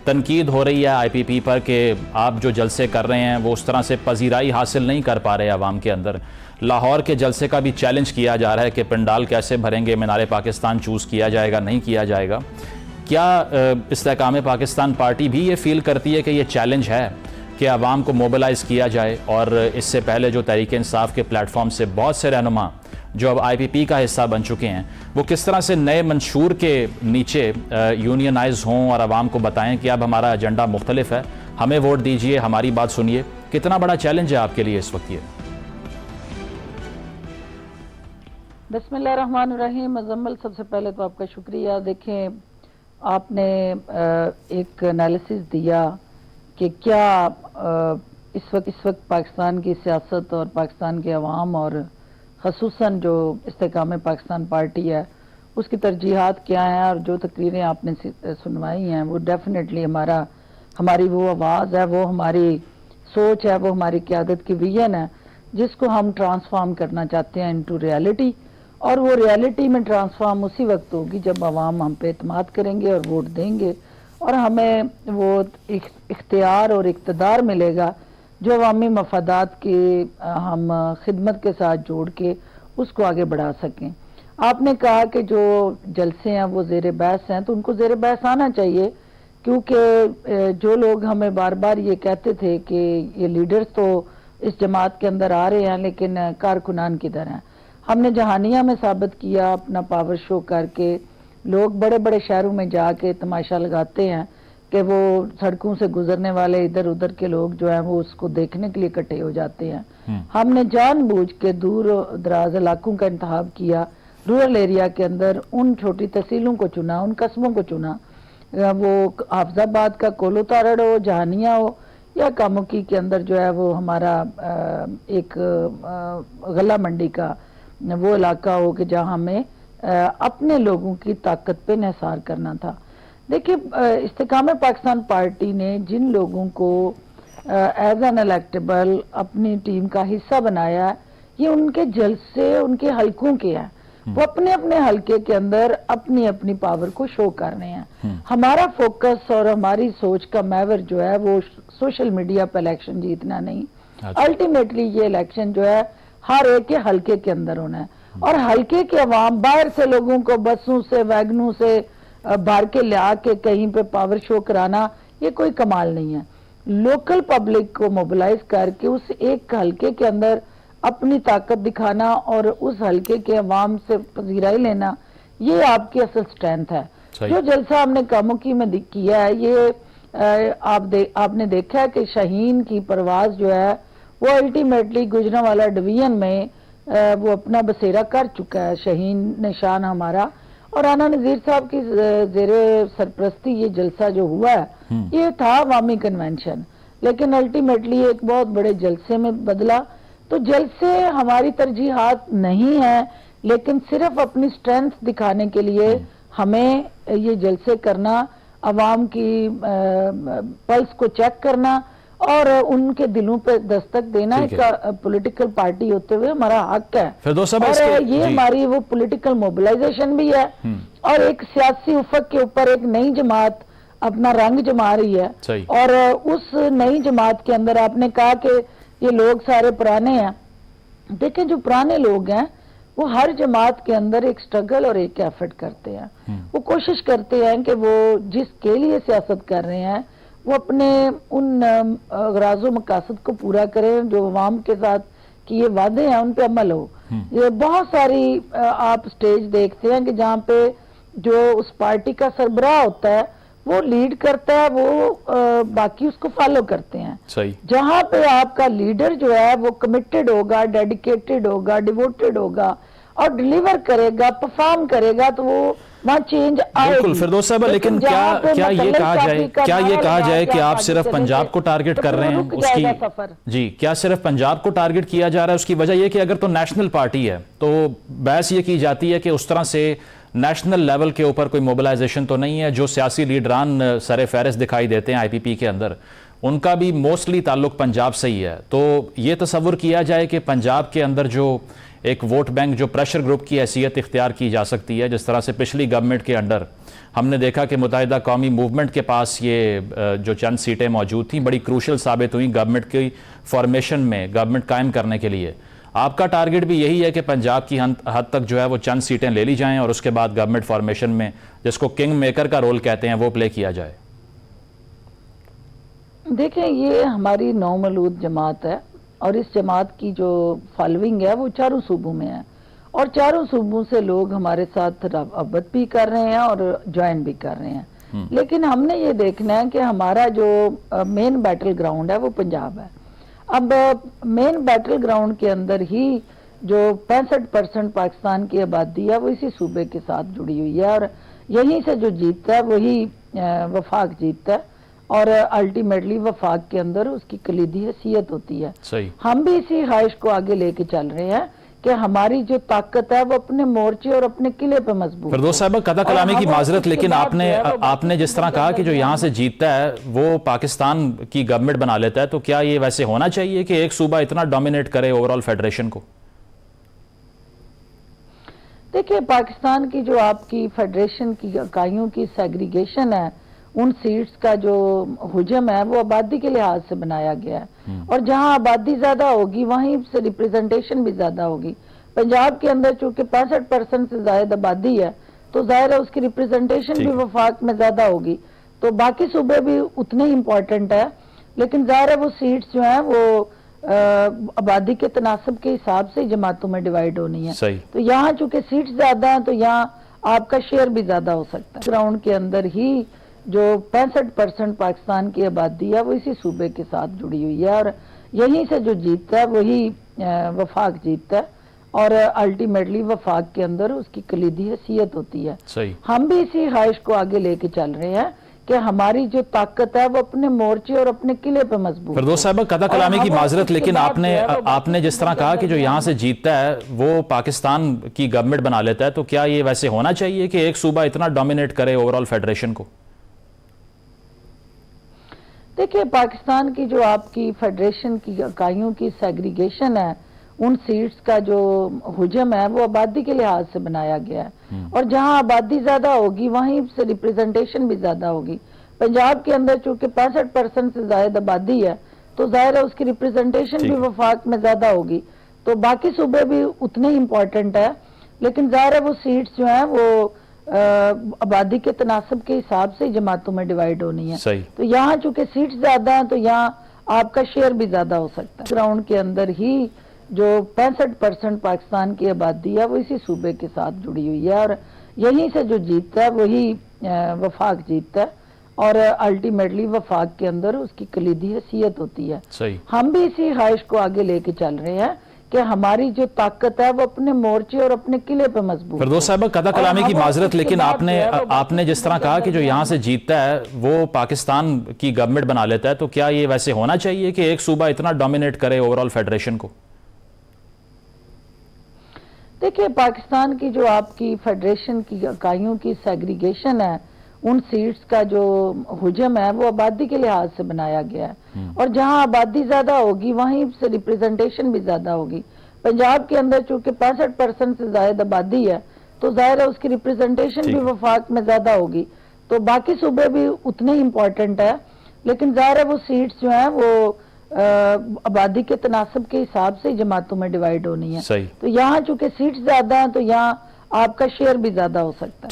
تنقید ہو رہی ہے آئی پی پی پر کہ آپ جو جلسے کر رہے ہیں وہ اس طرح سے پذیرائی حاصل نہیں کر پا رہے عوام کے اندر. لاہور کے جلسے کا بھی چیلنج کیا جا رہا ہے کہ پنڈال کیسے بھریں گے, مینار پاکستان چوز کیا جائے گا نہیں کیا جائے گا. کیا استحکام پاکستان پارٹی بھی یہ فیل کرتی ہے کہ یہ چیلنج ہے کہ عوام کو موبلائز کیا جائے, اور اس سے پہلے جو تحریک انصاف کے پلیٹ فارم سے بہت سے رہنما جو اب آئی پی پی کا حصہ بن چکے ہیں وہ کس طرح سے نئے منشور کے نیچے یونینائز ہوں اور عوام کو بتائیں کہ اب ہمارا ایجنڈا مختلف ہے, ہمیں ووٹ دیجئے, ہماری بات سنیے. کتنا بڑا چیلنج ہے آپ کے لیے اس وقت یہ؟ بسم اللہ الرحمن الرحیم. مزمل, سب سے پہلے تو آپ کا شکریہ. دیکھیں, آپ نے ایک انالیسس دیا کہ کیا اس وقت پاکستان کی سیاست اور پاکستان کے عوام اور خصوصاً جو استحکام پاکستان پارٹی ہے اس کی ترجیحات کیا ہیں, اور جو تقریریں آپ نے سنوائی ہیں وہ ڈیفینیٹلی ہماری وہ آواز ہے, وہ ہماری سوچ ہے, وہ ہماری قیادت کی ویژن ہے جس کو ہم ٹرانسفارم کرنا چاہتے ہیں انٹو ریالٹی. اور وہ ریالٹی میں ٹرانسفارم اسی وقت ہوگی جب عوام ہم پہ اعتماد کریں گے اور ووٹ دیں گے, اور ہمیں وہ اختیار اور اقتدار ملے گا جو عوامی مفادات کی ہم خدمت کے ساتھ جوڑ کے اس کو آگے بڑھا سکیں. آپ نے کہا کہ جو جلسے ہیں وہ زیر بحث ہیں, تو ان کو زیر بحث آنا چاہیے, کیونکہ جو لوگ ہمیں بار بار یہ کہتے تھے کہ یہ لیڈرز تو اس جماعت کے اندر آ رہے ہیں لیکن کارکنان کدھر ہیں. ہم نے جہانیہ میں ثابت کیا اپنا پاور شو کر کے, لوگ بڑے بڑے شہروں میں جا کے تماشا لگاتے ہیں کہ وہ سڑکوں سے گزرنے والے ادھر ادھر کے لوگ جو ہیں وہ اس کو دیکھنے کے لیے اکٹھے ہو جاتے ہیں. ہم نے جان بوجھ کے دور دراز علاقوں کا انتخاب کیا, رورل ایریا کے اندر ان چھوٹی تحصیلوں کو چنا, ان قصبوں کو چنا, وہ حافظ آباد کا کولو تارڑ ہو, جہانیہ ہو, یا کاموکی کے اندر جو ہے وہ ہمارا ایک غلہ منڈی کا وہ علاقہ ہو کہ جہاں ہمیں اپنے لوگوں کی طاقت پہ انحصار کرنا تھا. دیکھیں, استحکام پاکستان پارٹی نے جن لوگوں کو ایز این الیکٹیبل اپنی ٹیم کا حصہ بنایا ہے, یہ ان کے جلسے ان کے حلقوں کے ہیں. وہ اپنے اپنے حلقے کے اندر اپنی اپنی پاور کو شو کر رہے ہیں. ہمارا فوکس اور ہماری سوچ کا محور جو ہے وہ سوشل میڈیا پہ الیکشن جیتنا نہیں. الٹیمیٹلی یہ الیکشن جو ہے ہر ایک کے حلقے کے اندر ہونا ہے, اور حلقے کے عوام باہر سے لوگوں کو بسوں سے ویگنوں سے بھر کے لیا کے کہیں پہ پاور شو کرانا یہ کوئی کمال نہیں ہے. لوکل پبلک کو موبلائز کر کے اس ایک حلقے کے اندر اپنی طاقت دکھانا اور اس حلقے کے عوام سے پذیرائی لینا, یہ آپ کی اصل سٹرینتھ ہے. جو جلسہ ہم نے کاموکی میں کیا ہے, یہ آپ نے دیکھا ہے کہ شاہین کی پرواز جو ہے وہ الٹیمیٹلی گجرانوالہ ڈویژن میں وہ اپنا بسیرا کر چکا ہے. شاہین نشان ہمارا اور رانا نذیر صاحب کی زیر سرپرستی یہ جلسہ جو ہوا ہے یہ تھا عوامی کنونشن, لیکن الٹیمیٹلی ایک بہت بڑے جلسے میں بدلا. تو جلسے ہماری ترجیحات نہیں ہیں, لیکن صرف اپنی سٹرینتھ دکھانے کے لیے ہمیں یہ جلسے کرنا, عوام کی پلس کو چیک کرنا اور ان کے دلوں پہ دستک دینا ایک پولیٹیکل پارٹی ہوتے ہوئے ہمارا حق ہے. اور یہ ہماری وہ پولیٹیکل موبلائزیشن بھی ہے, اور ایک سیاسی افق کے اوپر ایک نئی جماعت اپنا رنگ جما رہی ہے. اور اس نئی جماعت کے اندر آپ نے کہا کہ یہ لوگ سارے پرانے ہیں. دیکھیں, جو پرانے لوگ ہیں وہ ہر جماعت کے اندر ایک سٹرگل اور ایک ایفرٹ کرتے ہیں. وہ کوشش کرتے ہیں کہ وہ جس کے لیے سیاست کر رہے ہیں وہ اپنے ان اغراض و مقاصد کو پورا کریں جو عوام کے ساتھ کیے وعدے ہیں ان پہ عمل ہو. یہ بہت ساری آپ سٹیج دیکھتے ہیں کہ جہاں پہ جو اس پارٹی کا سربراہ ہوتا ہے وہ لیڈ کرتا ہے, وہ باقی اس کو فالو کرتے ہیں. جہاں پہ آپ کا لیڈر جو ہے وہ کمیٹڈ ہوگا, ڈیڈیکیٹڈ ہوگا, ڈیووٹڈ ہوگا اور ڈیلیور کرے گا, پرفارم کرے گا, تو وہ وہاں چینج آئے. بالکل فردوس صاحب, لیکن کیا یہ کہا جائے کہ آپ صرف پنجاب کو ٹارگٹ کر رہے ہیں اس کی, جی کیا صرف پنجاب کو ٹارگٹ کیا جا رہا ہے؟ اس کی وجہ یہ کہ اگر تو نیشنل پارٹی ہے تو بحث یہ کی جاتی ہے کہ اس طرح سے نیشنل لیول کے اوپر کوئی موبلائزیشن تو نہیں ہے. جو سیاسی لیڈران سر فہرست دکھائی دیتے ہیں آئی پی پی کے اندر ان کا بھی موسٹلی تعلق پنجاب سے ہی ہے. تو یہ تصور کیا جائے کہ پنجاب کے اندر جو ایک ووٹ بینک جو پریشر گروپ کی حیثیت اختیار کی جا سکتی ہے، جس طرح سے پچھلی گورنمنٹ کے انڈر ہم نے دیکھا کہ متحدہ قومی موومنٹ کے پاس یہ جو چند سیٹیں موجود تھیں بڑی کروشل ثابت ہوئیں گورنمنٹ کی فارمیشن میں، گورنمنٹ قائم کرنے کے لیے۔ آپ کا ٹارگٹ بھی یہی ہے کہ پنجاب کی حد تک جو ہے وہ چند سیٹیں لے لی جائیں اور اس کے بعد گورنمنٹ فارمیشن میں جس کو کنگ میکر کا رول کہتے ہیں وہ پلے کیا جائے؟ دیکھیں، یہ ہماری نومولود جماعت ہے اور اس جماعت کی جو فالوئنگ ہے وہ چاروں صوبوں میں ہے، اور چاروں صوبوں سے لوگ ہمارے ساتھ رابط بھی کر رہے ہیں اور جوائن بھی کر رہے ہیں، لیکن ہم نے یہ دیکھنا ہے کہ ہمارا جو مین بیٹل گراؤنڈ ہے وہ پنجاب ہے۔ اب مین بیٹل گراؤنڈ کے اندر ہی جو 65% پاکستان کی آبادی ہے وہ اسی صوبے کے ساتھ جڑی ہوئی ہے، اور یہیں سے جو جیتتا ہے وہی وفاق جیتتا ہے، اور الٹیمیٹلی وفاق کے اندر اس کی کلیدی حیثیت ہوتی ہے۔ صحیح۔ ہم بھی اسی خواہش کو آگے لے کے چل رہے ہیں کہ ہماری جو طاقت ہے وہ اپنے مورچے اور اپنے قلعے پہ مضبوط ہے۔ فردوس صاحبہ، قطع کلامی کی معذرت، لیکن آپ نے جس طرح کہا کہ جو یہاں سے جیتتا ہے وہ پاکستان کی گورنمنٹ بنا لیتا ہے، تو کیا یہ ویسے ہونا چاہیے کہ ایک صوبہ اتنا ڈومینیٹ کرے اوورال فیڈریشن کو؟ دیکھیں، پاکستان کی جو آپ کی فیڈریشن کی اکائیوں کی سیگریگیشن ہے، ان سیٹس کا جو حجم ہے وہ آبادی کے لحاظ سے بنایا گیا ہے، اور جہاں آبادی زیادہ ہوگی وہیں سے ریپریزنٹیشن بھی زیادہ ہوگی۔ پنجاب کے اندر چونکہ 65% سے زائد آبادی ہے تو ظاہر ہے اس کی ریپریزنٹیشن بھی وفاق میں زیادہ ہوگی، تو باقی صوبے بھی اتنے ہی امپورٹنٹ ہے، لیکن ظاہر ہے وہ سیٹس جو ہیں وہ آبادی کے تناسب کے حساب سے جماعتوں میں ڈیوائیڈ ہونی ہے۔ صحیح۔ تو یہاں چونکہ سیٹس زیادہ ہیں تو یہاں آپ کا شیئر بھی زیادہ ہو سکتا ہے۔ گراؤنڈ کے اندر ہی جو 65% پاکستان کی آبادی ہے وہ اسی صوبے کے ساتھ جڑی ہوئی ہے، اور یہیں سے جو جیتتا ہے وہی وفاق جیتتا ہے، اور الٹیمیٹلی وفاق کے اندر اس کی کلیدی حیثیت ہوتی ہے۔ صحیح۔ ہم بھی اسی خواہش کو آگے لے کے چل رہے ہیں کہ ہماری جو طاقت ہے وہ اپنے مورچے اور اپنے قلعے پہ مضبوط ہے۔ فردوس صاحبہ، قطع کلامی کی معذرت، لیکن آپ نے جس طرح کہا کہ جو یہاں سے جیتتا ہے وہ پاکستان کی گورنمنٹ بنا لیتا ہے، تو کیا یہ ویسے ہونا چاہیے کہ ایک صوبہ اتنا ڈومینیٹ کرے اوورال فیڈریشن کو؟ دیکھیں، پاکستان کی جو آپ کی فیڈریشن کی اکائیوں کی سیگریگیشن ہے، ان سیٹس کا جو حجم ہے وہ آبادی کے لحاظ سے بنایا گیا ہے، اور جہاں آبادی زیادہ ہوگی وہیں سے ریپریزنٹیشن بھی زیادہ ہوگی۔ پنجاب کے اندر چونکہ 65% سے زائد آبادی ہے تو ظاہر ہے اس کی ریپریزنٹیشن بھی وفاق میں زیادہ ہوگی، تو باقی صوبے بھی اتنے ہی امپورٹنٹ ہے، لیکن ظاہر ہے وہ سیٹس جو ہیں وہ آبادی کے تناسب کے حساب سے جماعتوں میں ڈیوائیڈ ہونی ہے۔ صحیح۔ تو یہاں چونکہ سیٹس زیادہ ہیں تو یہاں آپ کا شیئر بھی زیادہ ہو سکتا ہے۔ گراؤنڈ کے اندر ہی جو 65% پاکستان کی آبادی ہے وہ اسی صوبے کے ساتھ جڑی ہوئی ہے، اور یہیں سے جو جیتتا ہے وہی وفاق جیتتا ہے، اور الٹیمیٹلی وفاق کے اندر اس کی کلیدی حیثیت ہوتی ہے۔ صحیح۔ ہم بھی اسی خواہش کو آگے لے کے چل رہے ہیں کہ ہماری جو طاقت ہے وہ اپنے مورچے اور اپنے قلعے پہ مضبوط ہے۔ فردوس صاحبہ، قطع کلامی کی معذرت، لیکن آپ نے جس طرح کہا کہ جو یہاں سے جیتتا ہے وہ پاکستان کی گورنمنٹ بنا لیتا ہے، تو کیا یہ ویسے ہونا چاہیے کہ ایک صوبہ اتنا ڈومینیٹ کرے اوورال فیڈریشن کو؟ دیکھیں، پاکستان کی جو آپ کی فیڈریشن کی اکائیوں کی سیگریگیشن ہے، ان سیٹس کا جو حجم ہے وہ آبادی کے لحاظ سے بنایا گیا ہے، اور جہاں آبادی زیادہ ہوگی وہیں سے ریپریزنٹیشن بھی زیادہ ہوگی۔ پنجاب کے اندر چونکہ 65% سے زائد آبادی ہے تو ظاہر ہے اس کی ریپریزنٹیشن بھی وفاق میں زیادہ ہوگی، تو باقی صوبے بھی اتنے ہی امپورٹنٹ ہے، لیکن ظاہر ہے وہ سیٹس جو ہیں وہ آبادی کے تناسب کے حساب سے جماعتوں میں ڈیوائیڈ ہونی ہے۔ صحیح۔ تو یہاں چونکہ سیٹس زیادہ ہیں تو یہاں آپ کا شیئر بھی زیادہ ہو سکتا ہے۔